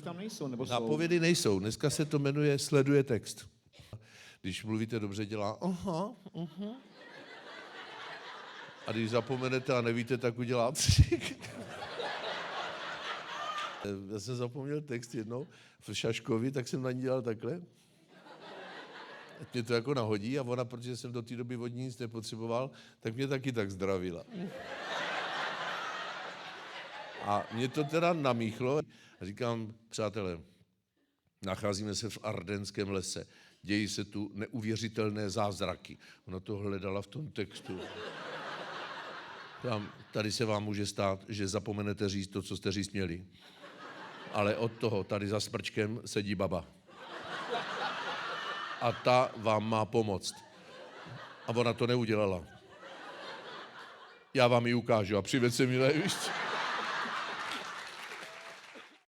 už tam nejsou, nebo jsou? Nápovědy nejsou. Dneska se to jmenuje sleduje text. Když mluvíte dobře, dělá aha. A když zapomenete a nevíte, tak udělá Já jsem zapomněl text jednou v Šaškovi, tak jsem na ní dělal takhle. Ať mě to jako nahodí a ona, protože jsem do té doby od ní nic nepotřeboval, tak mě taky tak zdravila. A mě to teda namíchlo a říkám, přátelé, nacházíme se v Ardenském lese, dějí se tu neuvěřitelné zázraky. Ona to hledala v tom textu. Tady se vám může stát, že zapomenete říct to, co jste říct měli. Ale od toho tady za smrčkem sedí baba. A ta vám má pomoct. A ona to neudělala. Já vám ji ukážu a přivedl jsem ji, víš?